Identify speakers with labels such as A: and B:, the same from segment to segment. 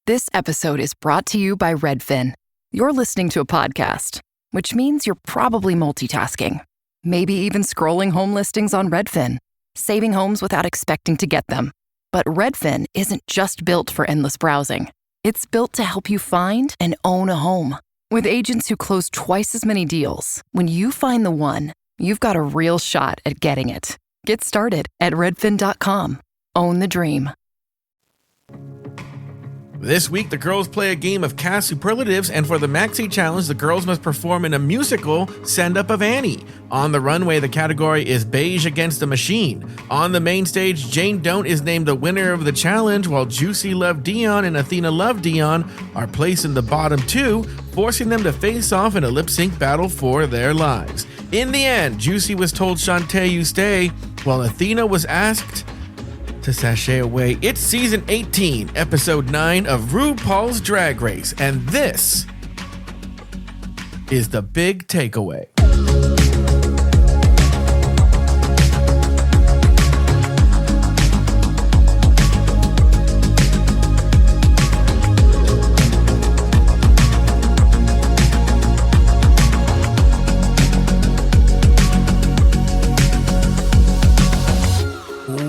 A: This episode is brought to you by Redfin. You're listening to a podcast, which means you're probably multitasking. Maybe even scrolling home listings on Redfin, saving homes without expecting to get them. But Redfin isn't just built for endless browsing. It's built to help you find and own a home. With agents who close twice as many deals, when you find the one, you've got a real shot at getting it. Get started at redfin.com. Own the dream.
B: This week, the girls play a game of cast superlatives, and for the Maxi Challenge, the girls must perform in a musical send-up of Annie. On the runway, the category is Beige Against the Machine. On the main stage, Jane Don't is named the winner of the challenge, while Juicy Love Dion and Athena Love Dion are placed in the bottom two, forcing them to face off in a lip-sync battle for their lives. In the end, Juicy was told Shantay you stay, while Athena was asked to sashay away. It's season 18, episode 9 of RuPaul's Drag Race, and this is the big takeaway.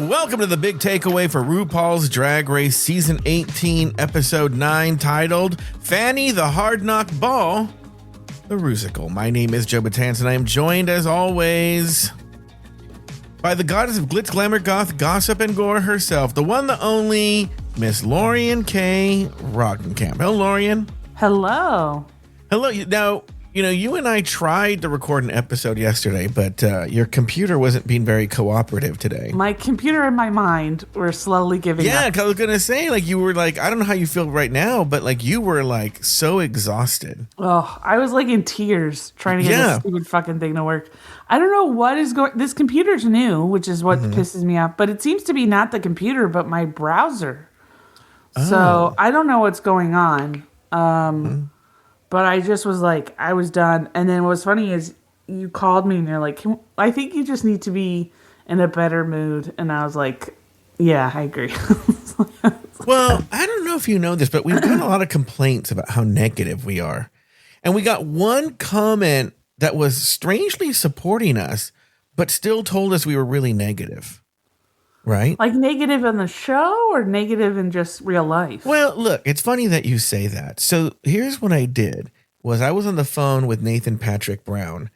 B: Welcome to the big takeaway for RuPaul's Drag Race Season 18, Episode 9, titled Fanny the Hard Knock Ball, the Ruzical. My name is Joe Batanz, and I am joined, as always, by the goddess of glitz, glamour, goth, gossip, and gore herself, the one, the only, Miss Laurian K. Roggenkamp. Hello, Laurian.
C: Hello.
B: Hello. Now, you and I tried to record an episode yesterday, but your computer wasn't being very cooperative today.
C: My computer and my mind were slowly giving up.
B: Yeah, I was going to say, you were I don't know how you feel right now, but you were so exhausted.
C: Oh, I was in tears trying to get this stupid fucking thing to work. I don't know what is going. This computer's new, which is what pisses me off, but it seems to be not the computer, but my browser. Oh. So I don't know what's going on. But I just was I was done. And then what's funny is you called me and you're like, I think you just need to be in a better mood. And I was like, yeah, I agree.
B: Well, I don't know if you know this, but we've got a lot of complaints about how negative we are. And we got one comment that was strangely supporting us, but still told us we were really negative. Right?
C: Negative in the show or negative in just real life?
B: Well, look, it's funny that you say that. So here's what I did was I was on the phone with Nathan Patrick Brown,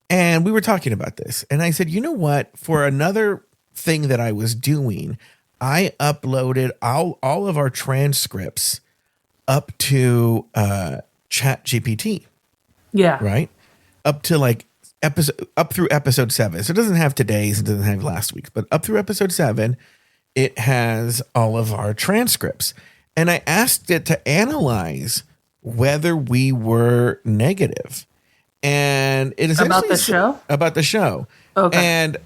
B: and we were talking about this. And I said, you know what? For another thing that I was doing, I uploaded all of our transcripts up to Chat GPT.
C: Yeah.
B: Right? Up to up through episode 7. So it doesn't have today's, it doesn't have last week's, but up through episode 7, it has all of our transcripts. And I asked it to analyze whether we were negative. And it essentially about the show. Okay. And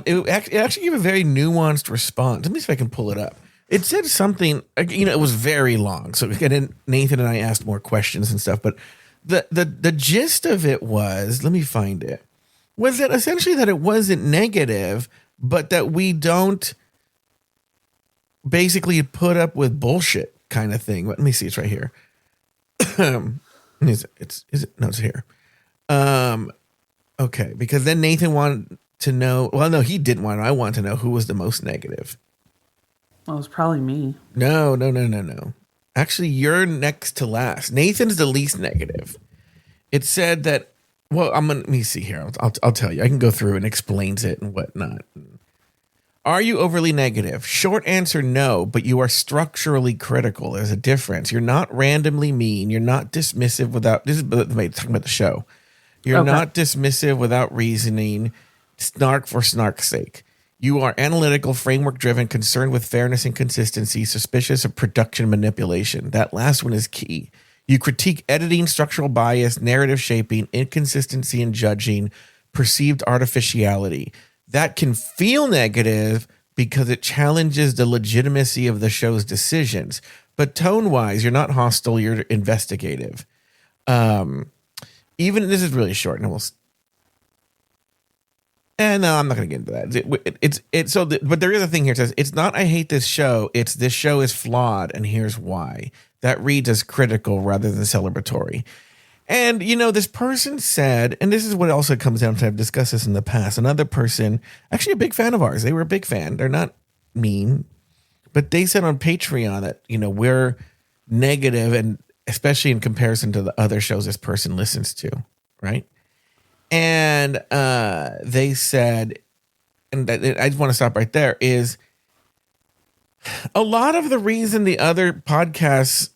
B: it actually gave a very nuanced response. Let me see if I can pull it up. It said something, it was very long. So again, Nathan and I asked more questions and stuff, but the gist of it was, let me find it, was that essentially that it wasn't negative, but that we don't basically put up with bullshit kind of thing. Let me see. It's right here. Is it? No, it's here. Okay. Because then Nathan wanted to know, well, no, he didn't want to know. I wanted to know who was the most negative.
C: Well, it was probably me.
B: No. Actually, you're next to last. Nathan's the least negative. It said that, well, let me see here. I'll tell you. I can go through and explains it and whatnot. Are you overly negative? Short answer, no, but you are structurally critical. There's a difference. You're not randomly mean. You're not dismissive without, this is talking about the show. You're not dismissive without reasoning, snark for snark's sake. You are analytical, framework-driven, concerned with fairness and consistency, suspicious of production manipulation. That last one is key. You critique editing, structural bias, narrative shaping, inconsistency in judging, perceived artificiality. That can feel negative because it challenges the legitimacy of the show's decisions. But tone-wise, you're not hostile, you're investigative. Even, this is really short, and And no, I'm not going to get into that. But there is a thing here. It says, it's not I hate this show. It's this show is flawed, and here's why. That reads as critical rather than celebratory. And, this person said, and this is what also comes down to, I've discussed this in the past, another person, actually a big fan of ours. They were a big fan. They're not mean, but they said on Patreon that, we're negative, and especially in comparison to the other shows this person listens to, right? And they said, and I just want to stop right there, is a lot of the reason the other podcasts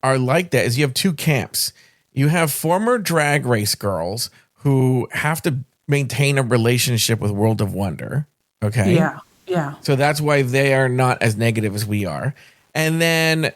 B: are like that is you have two camps. You have former Drag Race girls who have to maintain a relationship with World of Wonder. Okay.
C: Yeah. Yeah.
B: So that's why they are not as negative as we are. And then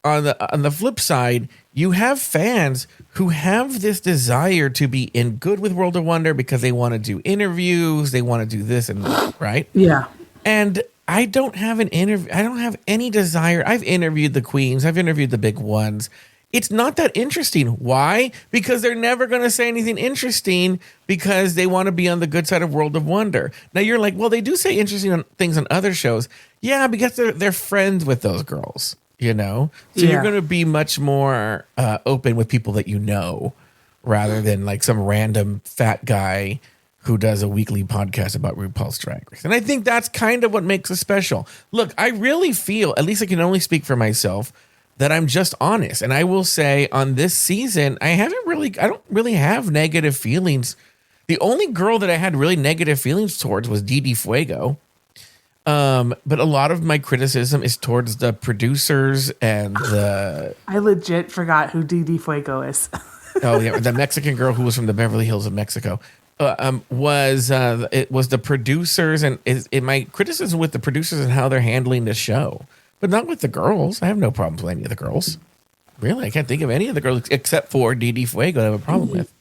B: on the flip side, you have fans who have this desire to be in good with World of Wonder because they want to do interviews, they want to do this and that, right?
C: Yeah.
B: And I don't have an interview. I don't have any desire. I've interviewed the queens. I've interviewed the big ones. It's not that interesting. Why? Because they're never going to say anything interesting because they want to be on the good side of World of Wonder. Now you're like, well, they do say interesting things on other shows. Yeah, because they're friends with those girls, So you're going to be much more open with people that you know rather than like some random fat guy who does a weekly podcast about RuPaul's Drag Race. And I think that's kind of what makes us special. Look, I really feel, at least I can only speak for myself, that I'm just honest. And I will say on this season, I don't really have negative feelings. The only girl that I had really negative feelings towards was Didi Fuego. But a lot of my criticism is towards the producers and
C: I legit forgot who Didi Fuego is.
B: Oh yeah, the Mexican girl who was from the Beverly Hills of Mexico. It was the producers, and my criticism with the producers and how they're handling the show, but not with the girls. I have no problems with any of the girls. Really, I can't think of any of the girls except for Didi Fuego that I have a problem with.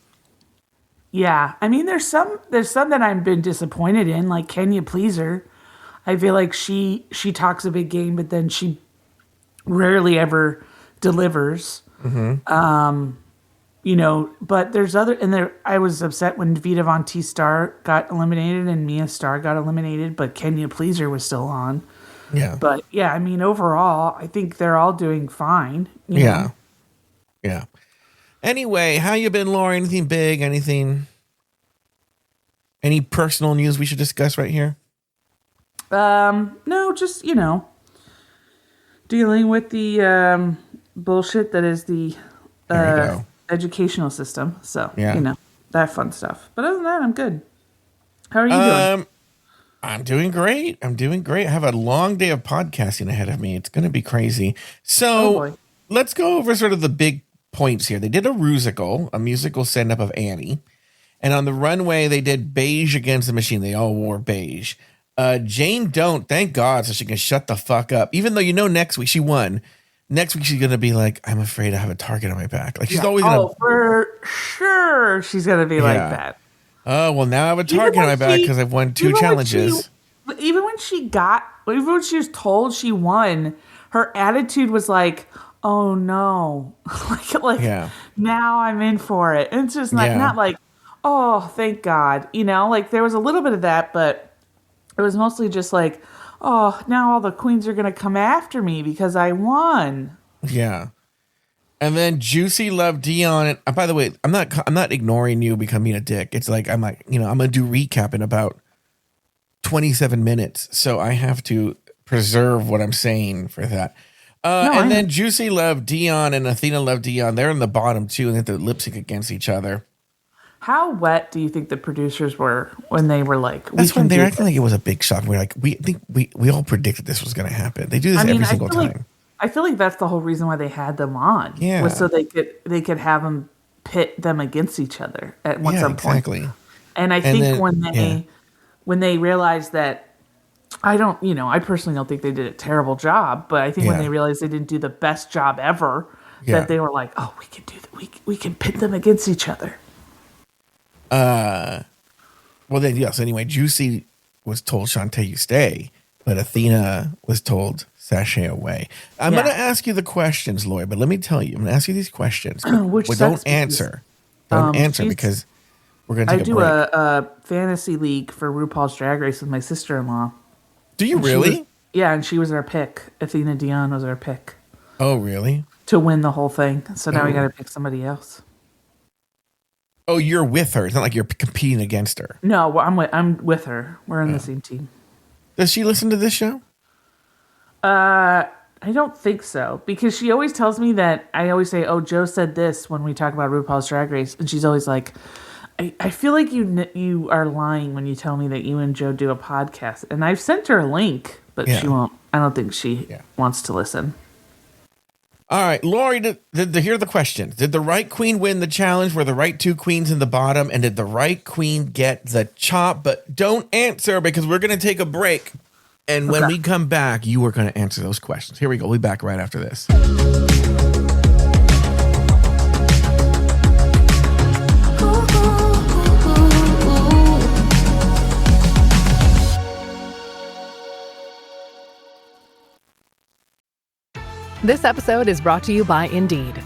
C: Yeah, I mean, there's some that I've been disappointed in, like Kenya Pleaser. I feel like she talks a big game, but then she rarely ever delivers. Mm-hmm. But there's I was upset when Vita Von T Star got eliminated and Mia Star got eliminated, but Kenya Pleaser was still on.
B: Yeah.
C: But yeah, I mean, overall, I think they're all doing fine.
B: Yeah. Yeah. Anyway, how you been, Lauri? Anything big? Any personal news we should discuss right here?
C: No, just, dealing with the bullshit that is the educational system. So, that fun stuff. But other than that, I'm good. How are you doing?
B: I'm doing great. I have a long day of podcasting ahead of me. It's going to be crazy. So let's go over sort of the big points here. They did a Ruzical, a musical send-up of Annie. And on the runway, they did Beige Against the Machine. They all wore beige. Jane don't, thank God, so she can shut the fuck up. Even though next week she won. Next week she's gonna be like, I'm afraid I have a target on my back. Like she's always gonna.
C: Oh, for sure, she's gonna be like that.
B: Oh well, now I have a target on my back because I've won 2 challenges.
C: Even when she was told she won, her attitude was like, "Oh no, now I'm in for it." And it's just not like, "Oh, thank God," Like there was a little bit of that, but. It was mostly just like, oh, now all the queens are going to come after me because I won.
B: Yeah. And then Juicy loved Dion. And by the way, I'm not ignoring you becoming a dick. It's like, I'm going to do recap in about 27 minutes. So I have to preserve what I'm saying for that. Then Juicy loved Dion and Athena loved Dion. They're in the bottom too. And they have to lip sync against each other.
C: How wet do you think the producers were when they were like?
B: That's when they're acting like it was a big shock. We're like, we all predicted this was going to happen. They do this every single time.
C: I feel like that's the whole reason why they had them on.
B: Yeah,
C: was so they could have them pit them against each other at some point.
B: Exactly.
C: And I think when they realized that, I personally don't think they did a terrible job, but I think when they realized they didn't do the best job ever, that they were like, oh, we can do that. We can pit them against each other.
B: Anyway, Juicy was told Shantay you stay, but Athena was told sashay away. I'm going to ask you the questions, Lauri, but let me tell you, I'm going to ask you these questions.
C: Which
B: don't answer. Don't answer because We're going to take
C: a break. I do a fantasy league for RuPaul's Drag Race with my sister-in-law.
B: Do you really?
C: And she was our pick. Athena Dion was our pick.
B: Oh, really?
C: To win the whole thing. So now we got to pick somebody else.
B: Oh, you're with her. It's not like you're competing against her.
C: No, I'm with her. We're on the same team.
B: Does she listen to this show?
C: I don't think so, because she always tells me that I always say, "Oh, Joe said this" when we talk about RuPaul's Drag Race, and she's always like, "I feel like you are lying when you tell me that you and Joe do a podcast." And I've sent her a link, but she won't. I don't think she wants to listen.
B: All right, Lauri, here are the questions. Did the right queen win the challenge? Were the right two queens in the bottom? And did the right queen get the chop? But don't answer, because we're going to take a break. And when we come back, you are going to answer those questions. Here we go. We'll be back right after this.
D: This episode is brought to you by Indeed.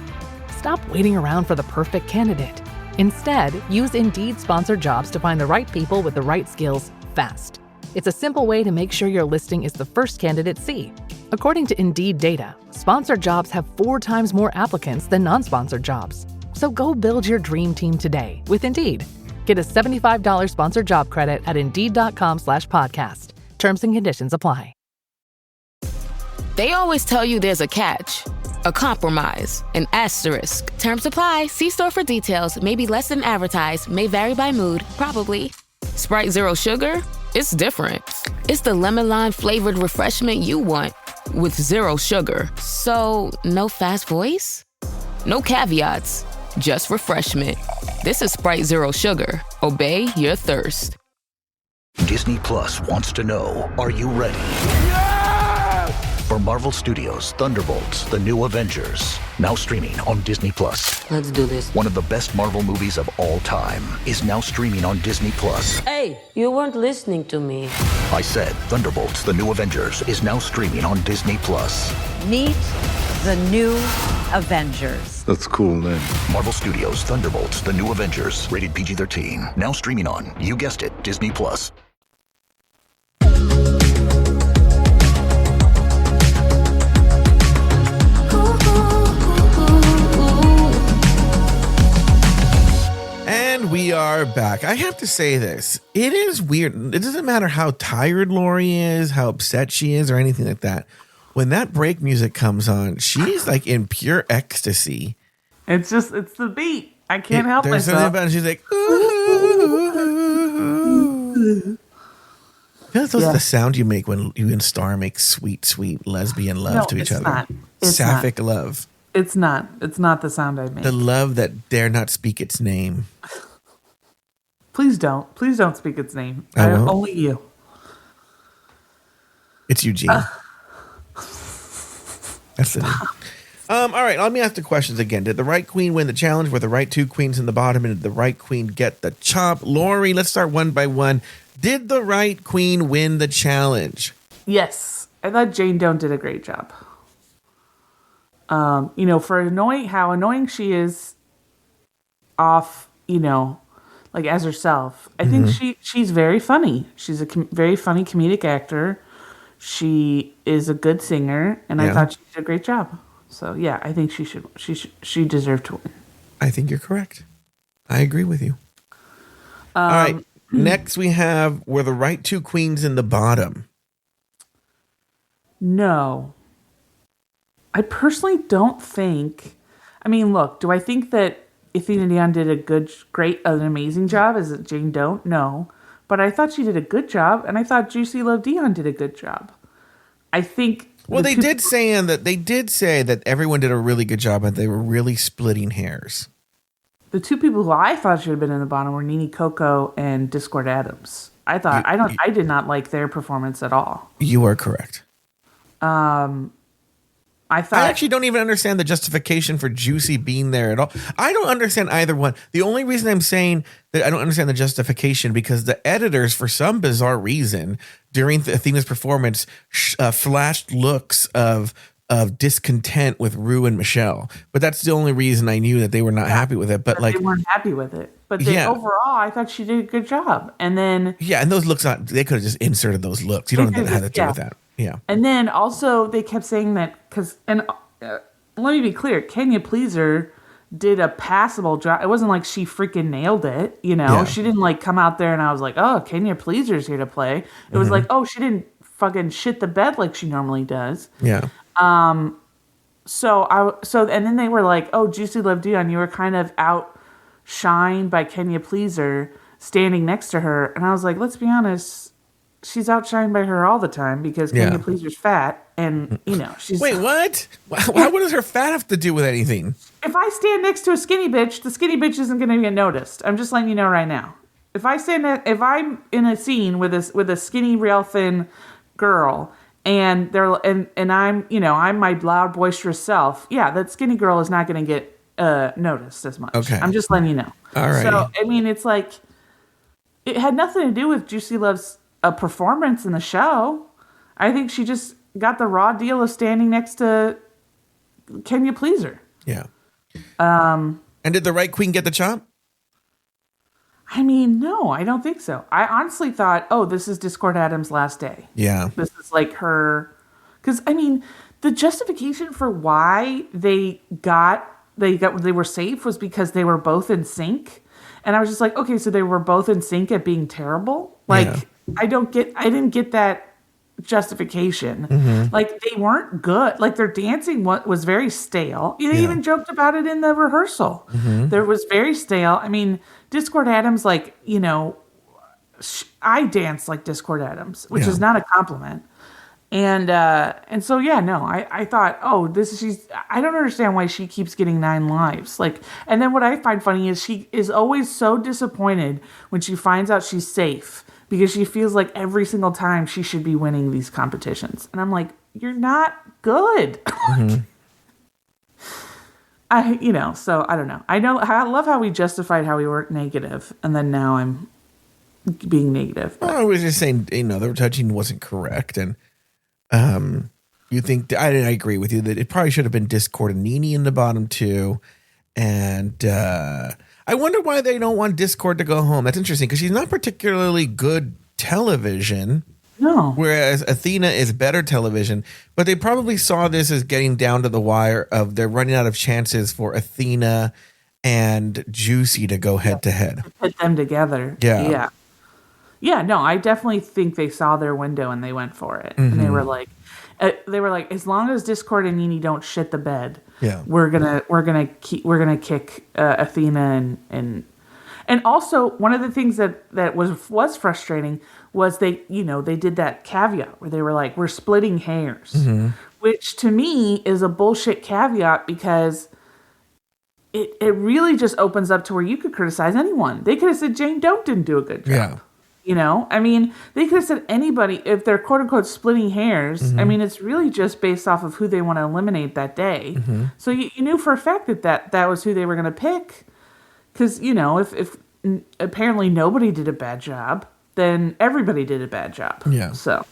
D: Stop waiting around for the perfect candidate. Instead, use Indeed sponsored jobs to find the right people with the right skills fast. It's a simple way to make sure your listing is the first candidates see. According to Indeed data, sponsored jobs have 4 times more applicants than non-sponsored jobs. So go build your dream team today with Indeed. Get a $75 sponsored job credit at Indeed.com/podcast. Terms and conditions apply.
E: They always tell you there's a catch, a compromise, an asterisk. Terms apply. See store for details. May be less than advertised. May vary by mood. Probably. Sprite Zero Sugar? It's different. It's the lemon lime flavored refreshment you want with zero sugar. So, no fast voice? No caveats. Just refreshment. This is Sprite Zero Sugar. Obey your thirst.
F: Disney Plus wants to know, are you ready? For Marvel Studios' Thunderbolts, The New Avengers, now streaming on Disney Plus.
G: Let's do this.
F: One of the best Marvel movies of all time is now streaming on Disney Plus.
G: Hey, you weren't listening to me.
F: I said Thunderbolts, The New Avengers is now streaming on Disney Plus.
H: Meet the New Avengers.
I: That's a cool name.
F: Marvel Studios' Thunderbolts, The New Avengers, rated PG-13, now streaming on, you guessed it, Disney Plus.
B: We are back. I have to say this. It is weird. It doesn't matter how tired Lauri is, how upset she is, or anything like that. When that break music comes on, she's like in pure ecstasy.
C: It's the beat. I can't help
B: there's
C: myself.
B: Something about it. She's like, ooh. That's the sound you make when you and Star make sweet, sweet lesbian love to each other. Sapphic love.
C: It's not. It's not the sound I make.
B: The love that dare not speak its name.
C: Please don't. Please don't speak its name. Only you.
B: It's Eugene. That's the name. All right, let me ask the questions again. Did the right queen win the challenge? Were the right two queens in the bottom? And did the right queen get the chop? Lauri, let's start one by one. Did the right queen win the challenge?
C: Yes. I thought Jane Doe did a great job. For how annoying she is off, like as herself. I think she's very funny. She's a very funny comedic actor. She is a good singer, and I thought she did a great job. So yeah, I think she deserved to win.
B: I think you're correct. I agree with you. All right. Next we have, were the right two queens in the bottom?
C: No. I personally don't think. I mean, look, do I think that Athena Dion did an amazing job as Jane Doe? No. But I thought she did a good job, and I thought Juicy Love Dion did a good job. I think.
B: Well, they did say that everyone did a really good job, and they were really splitting hairs.
C: The two people who I thought should have been in the bottom were Nene Coco and Discord Adams. I did not like their performance at all.
B: You are correct.
C: I
B: actually don't even understand the justification for Juicy being there at all. I don't understand either one. The only reason I'm saying that I don't understand the justification, because the editors, for some bizarre reason, during Athena's performance, flashed looks of of discontent with Rue and Michelle. But that's the only reason I knew that they were not happy with it. But like,
C: they weren't happy with it. But overall, I thought she did a good job. And then
B: and those looks, they could have just inserted those looks. You don't have to do with that. Yeah.
C: And then also they kept saying that let me be clear, Kenya Pleaser did a passable job. It wasn't like she freaking nailed it, you know. Yeah. She didn't like come out there and I was like, oh, Kenya Pleaser's here to play. It was like, oh, she didn't fucking shit the bed like she normally does.
B: Yeah.
C: So and then they were like, oh, Juicy Love Dion, you were kind of outshined by Kenya Pleaser standing next to her. And I was like, let's be honest, she's outshined by her all the time because Kenya Pleaser's fat and, you know, she's...
B: Wait, what? What does her fat have to do with anything?
C: If I stand next to a skinny bitch, the skinny bitch isn't going to get noticed. I'm just letting you know right now. If I'm in a scene with a skinny, real thin girl... And I'm, you know, I'm my loud, boisterous self. Yeah, that skinny girl is not going to get noticed as much.
B: Okay.
C: I'm just letting you know.
B: All right.
C: So, I mean, it's like, it had nothing to do with Juicy Love's performance in the show. I think she just got the raw deal of standing next to Kenya Pleaser.
B: Yeah. And did the right queen get the chop?
C: I mean, no, I don't think so. I honestly thought, oh, this is Discord Adams' last day.
B: Yeah.
C: This is like her... Because, I mean, the justification for why they were safe was because they were both in sync. And I was just like, okay, so they were both in sync at being terrible? Like, I didn't get that justification. Mm-hmm. Like, they weren't good. Like, their dancing was very stale. They even joked about it in the rehearsal. Mm-hmm. There was very stale. I mean... Discord Adams, like, you know, I dance like Discord Adams, which is not a compliment. And so, I thought, oh, I don't understand why she keeps getting 9 lives. Like, and then what I find funny is she is always so disappointed when she finds out she's safe because she feels like every single time she should be winning these competitions. And I'm like, you're not good. Mm-hmm. So I don't know. I love how we justified how we weren't negative, and then now I'm being negative.
B: Well, I was just saying, you know, the touching wasn't correct, and you think I agree with you that it probably should have been Discord and Nene in the bottom 2, and I wonder why they don't want Discord to go home. That's interesting because she's not particularly good television.
C: No.
B: Whereas Athena is better television, but they probably saw this as getting down to the wire of they're running out of chances for Athena and Juicy to go head to head.
C: Put them together.
B: Yeah.
C: Yeah, no, I definitely think they saw their window and they went for it. Mm-hmm. And they were like, as long as Discord and Nene don't shit the bed, we're gonna kick Athena and also one of the things that was frustrating was they did that caveat where they were like, we're splitting hairs, which to me is a bullshit caveat because it really just opens up to where you could criticize anyone. They could have said Jane Doe didn't do a good job.
B: Yeah.
C: You know, I mean, they could have said anybody if they're quote unquote splitting hairs. Mm-hmm. I mean, it's really just based off of who they want to eliminate that day. Mm-hmm. So you knew for a fact that was who they were going to pick. Because, you know, if apparently nobody did a bad job, then everybody did a bad job.
B: Yeah.
C: So.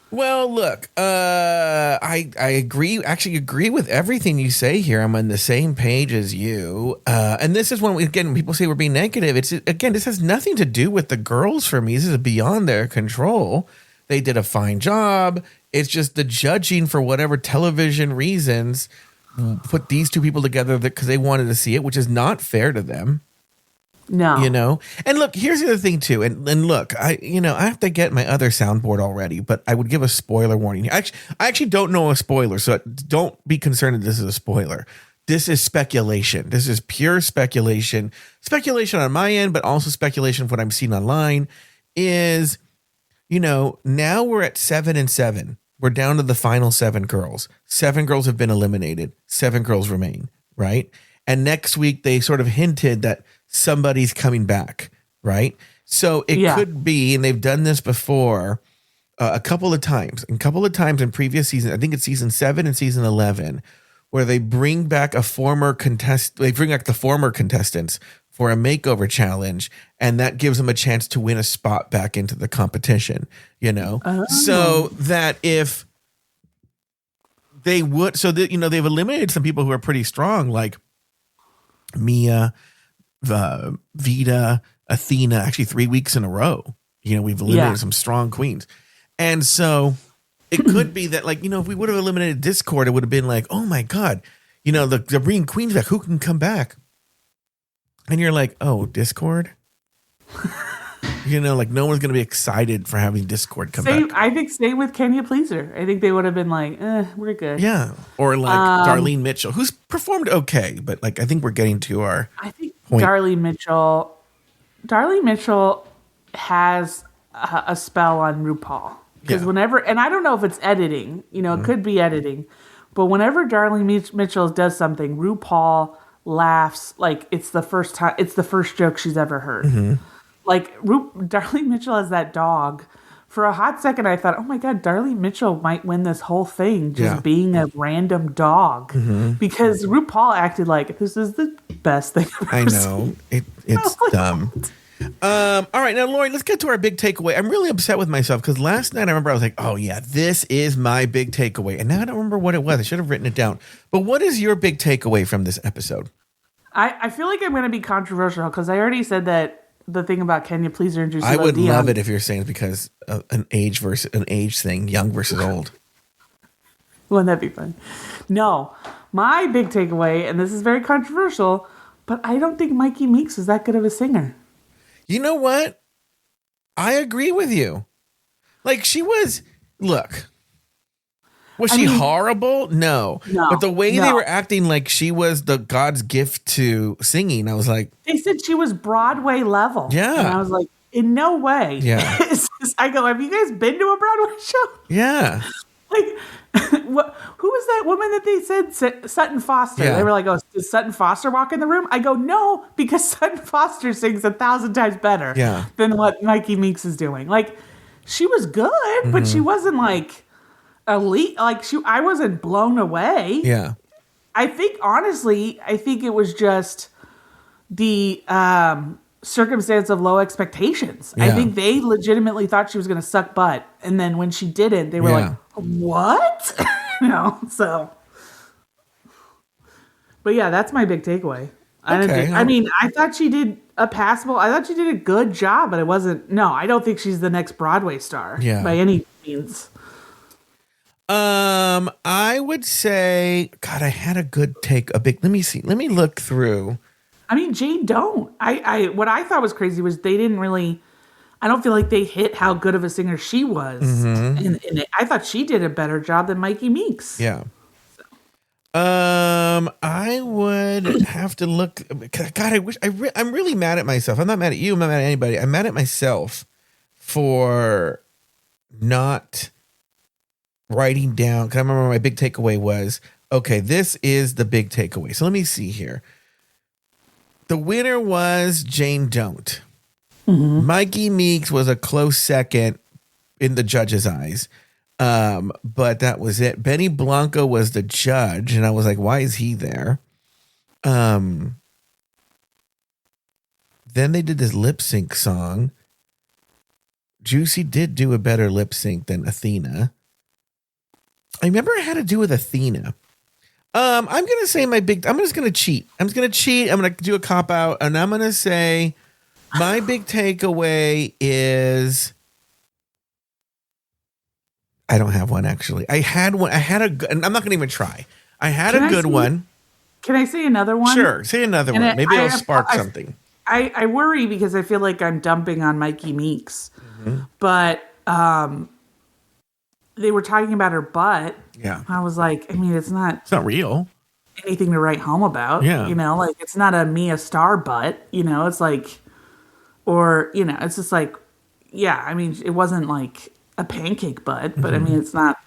B: Well, look, I agree with everything you say here. I'm on the same page as you. And this is when people say we're being negative. This has nothing to do with the girls for me. This is beyond their control. They did a fine job. It's just the judging for whatever television reasons put these two people together because they wanted to see it, which is not fair to them.
C: No.
B: You know? And look, here's the other thing too. And look, I have to get my other soundboard already, but I would give a spoiler warning. I actually don't know a spoiler, so don't be concerned that this is a spoiler. This is speculation. This is pure speculation. Speculation on my end, but also speculation of what I'm seeing online is, you know, now we're at 7 and 7. We're down to the final 7 girls. 7 girls have been eliminated. 7 girls remain, right? And next week they sort of hinted that somebody's coming back, right? So it could be, and they've done this before a couple of times in previous seasons. I think it's season 7 and season 11, where they bring back the former contestants for a makeover challenge, and that gives them a chance to win a spot back into the competition, you know? Oh. So that if They would. So that, they've eliminated some people who are pretty strong, like Mia, Vita, Athena. Actually, 3 weeks in a row. We've eliminated some strong queens, and so it could be that, like, if we would have eliminated Discord, it would have been like, oh my god, they're bringing queens back. Who can come back? And you're like, oh, Discord. Like no one's gonna be excited for having Discord come back.
C: I think same with Can You Please Her. I think they would have been like, we're good.
B: Yeah, or like Darlene Mitchell, who's performed okay, but like I think we're getting to our.
C: I think
B: point.
C: Darlene Mitchell has a spell on RuPaul because whenever, and I don't know if it's editing. It could be editing, but whenever Darlene Mitchell does something, RuPaul laughs like it's the first time. It's the first joke she's ever heard. Mm-hmm. Like Darlene Mitchell as that dog. For a hot second, I thought, oh my God, Darlene Mitchell might win this whole thing just being a random dog. Mm-hmm. Because RuPaul acted like this is the best thing I've ever seen.
B: It's dumb. All right, now, Lauri, let's get to our big takeaway. I'm really upset with myself because last night I remember I was like, oh yeah, this is my big takeaway. And now I don't remember what it was. I should have written it down. But what is your big takeaway from this episode?
C: I feel like I'm going to be controversial because I already said that the thing about Can You Please Her and Juicy
B: I would
C: Dion.
B: love it if you're saying it's because of an age thing, young versus old.
C: Wouldn't that be fun? No, my big takeaway, and this is very controversial, but I don't think Mikey Meeks is that good of a singer.
B: You know what? I agree with you. Like she was, look. Was she horrible? No. But the way they were acting like she was the God's gift to singing, I was like...
C: They said she was Broadway level.
B: Yeah.
C: And I was like, in no way.
B: Yeah.
C: I go, have you guys been to a Broadway show?
B: Yeah.
C: Like, who was that woman that they said? Sutton Foster.
B: Yeah.
C: They were like, oh, does Sutton Foster walk in the room? I go, no, because Sutton Foster sings 1,000 times better than what Mikey Meeks is doing. Like, she was good, but she wasn't like... elite, like I wasn't blown away.
B: Yeah.
C: I think it was just the circumstance of low expectations. Yeah. I think they legitimately thought she was going to suck butt, and then when she didn't, they were like, "What?" So. But yeah, that's my big takeaway. I thought she did I thought she did a good job, but it wasn't. No, I don't think she's the next Broadway star by any means.
B: I would say, God, I had a good take. Let me see. Let me look through.
C: I mean, Jane don't. What I thought was crazy was they didn't really. I don't feel like they hit how good of a singer she was. Mm-hmm. And I thought she did a better job than Mikey Meeks.
B: Yeah. So. I would have to look. God, I'm really mad at myself. I'm not mad at you. I'm not mad at anybody. I'm mad at myself for not writing down, because I remember my big takeaway was, okay, this is the big takeaway. So let me see here. The winner was Jane Don't. Mm-hmm. Mikey Meeks was a close second in the judge's eyes. But that was it. Benny Blanco was the judge, and I was like, why is he there? Then they did this lip sync song. Juicy did do a better lip sync than Athena. I remember it had to do with Athena. I'm going to say I'm just going to cheat. I'm going to do a cop out, and I'm going to say my big takeaway is I don't have one, actually. I had one. And I'm not going to even try. I had a good one.
C: Can I say another one?
B: Sure. Say another one. Maybe it'll spark something.
C: I worry because I feel like I'm dumping on Mikey Meeks, but, they were talking about her butt.
B: Yeah.
C: I was like, I mean, it's not
B: real.
C: Anything to write home about.
B: Yeah.
C: Like it's not a Mia Star butt, it's like, or, it's just like, yeah, I mean, it wasn't like a pancake butt, but I mean, it's not,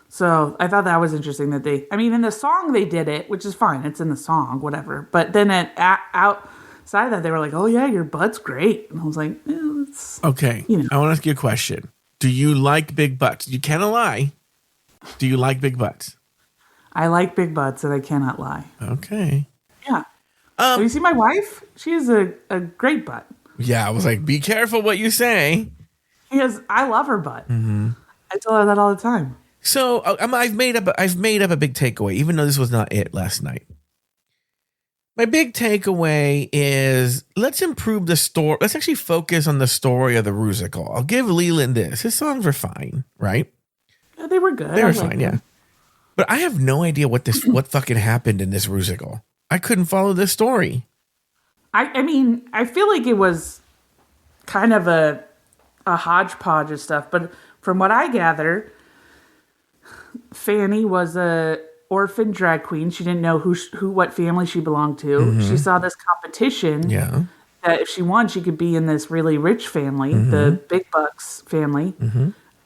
C: So I thought that was interesting that in the song they did it, which is fine. It's in the song, whatever. But then outside of that, they were like, oh yeah, your butt's great. And I was like, it's,
B: okay. I want to ask you a question. Do you like big butts? You cannot lie. Do you like big butts?
C: I like big butts, and I cannot lie.
B: Okay.
C: Yeah. Have you seen my wife? She has a great butt.
B: Yeah, I was like, be careful what you say.
C: Because I love her butt. Mm-hmm. I tell her that all the time.
B: So I've made up a big takeaway, even though this was not it last night. My big takeaway is let's improve the story. Let's actually focus on the story of the Ruzical. I'll give Leland this. His songs were fine, right?
C: Yeah, they were good.
B: They were fine, yeah. But I have no idea what fucking happened in this Ruzical. I couldn't follow this story.
C: I mean, I feel like it was kind of a hodgepodge of stuff, but from what I gather, Fanny was a orphan drag queen. She didn't know what family she belonged to. Mm-hmm. She saw this competition that if she won, she could be in this really rich family, the Big Bucks family.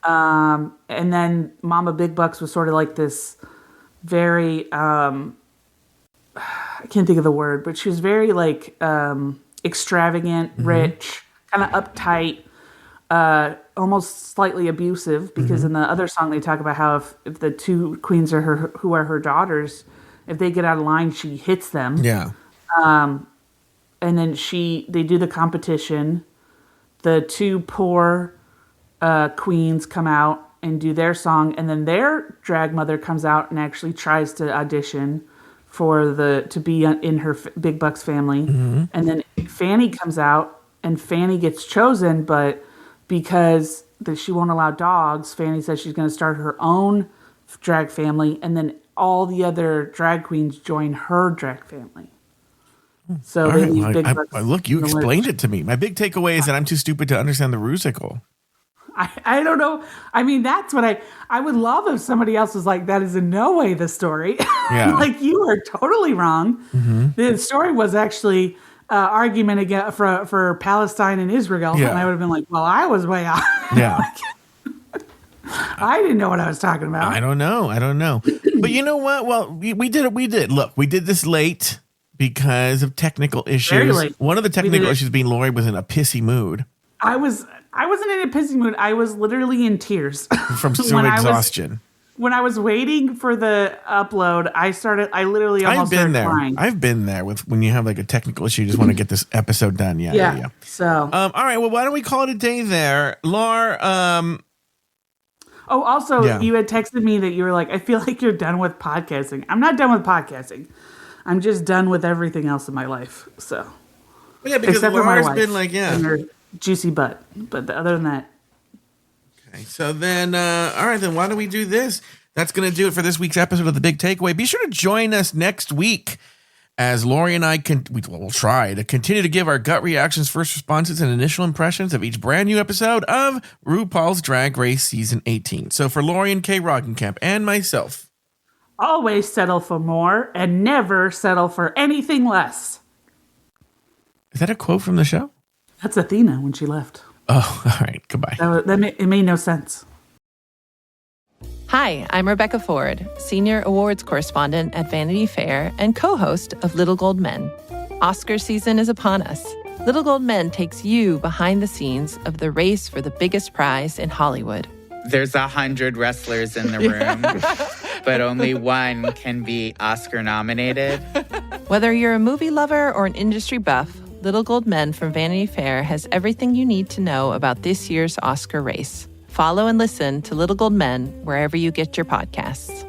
C: And then Mama Big Bucks was sort of like this very, I can't think of the word, but she was very like extravagant, rich, kind of uptight, almost slightly abusive, because in the other song they talk about how if the two queens are who are her daughters, if they get out of line, she hits them. Yeah. And then they do the competition. The two poor queens come out and do their song, and then their drag mother comes out and actually tries to audition to be in her Big Bucks family. And then Fanny comes out, and Fanny gets chosen, but because she won't allow dogs, Fanny says she's going to start her own drag family, and then all the other drag queens join her drag family. So they leave Big Bucks.
B: Look, you explained it to me. My big takeaway is that I'm too stupid to understand the Ruzical.
C: I don't know. I mean, that's what I would love if somebody else was like, that is in no way the story. Yeah. Like, you are totally wrong. The story was actually argument again for Palestine and Israel. Yeah. And I would have been like, well, I was way off. Yeah. I didn't know what I was talking about.
B: I don't know. But you know what? Well, we did it. Look, we did this late because of technical issues. One of the technical issues being Lauri was in a pissy mood.
C: I wasn't in a pissy mood. I was literally in tears.
B: From exhaustion.
C: When I was waiting for the upload, I literally almost started crying.
B: I've been there when you have like a technical issue, you just want to get this episode done. Yeah.
C: So,
B: all right. Well, why don't we call it a day there, Laura?
C: You had texted me that you were like, I feel like you're done with podcasting. I'm not done with podcasting. I'm just done with everything else in my life. So,
B: yeah, because Laura's been like,
C: and her juicy butt. But other than that.
B: Okay, so then, all right, then why don't we do this? That's going to do it for this week's episode of The Big Takeaway. Be sure to join us next week as Lauri and I will try to continue to give our gut reactions, first responses, and initial impressions of each brand new episode of RuPaul's Drag Race Season 18. So for Lauri and Kay Roggenkamp and myself,
C: always settle for more and never settle for anything less.
B: Is that a quote from the show?
C: That's Athena when she left.
B: Oh, all right. Goodbye.
C: It made no sense.
I: Hi, I'm Rebecca Ford, Senior Awards Correspondent at Vanity Fair and co-host of Little Gold Men. Oscar season is upon us. Little Gold Men takes you behind the scenes of the race for the biggest prize in Hollywood.
J: There's 100 wrestlers in the room, but only one can be Oscar nominated.
I: Whether you're a movie lover or an industry buff, Little Gold Men from Vanity Fair has everything you need to know about this year's Oscar race. Follow and listen to Little Gold Men wherever you get your podcasts.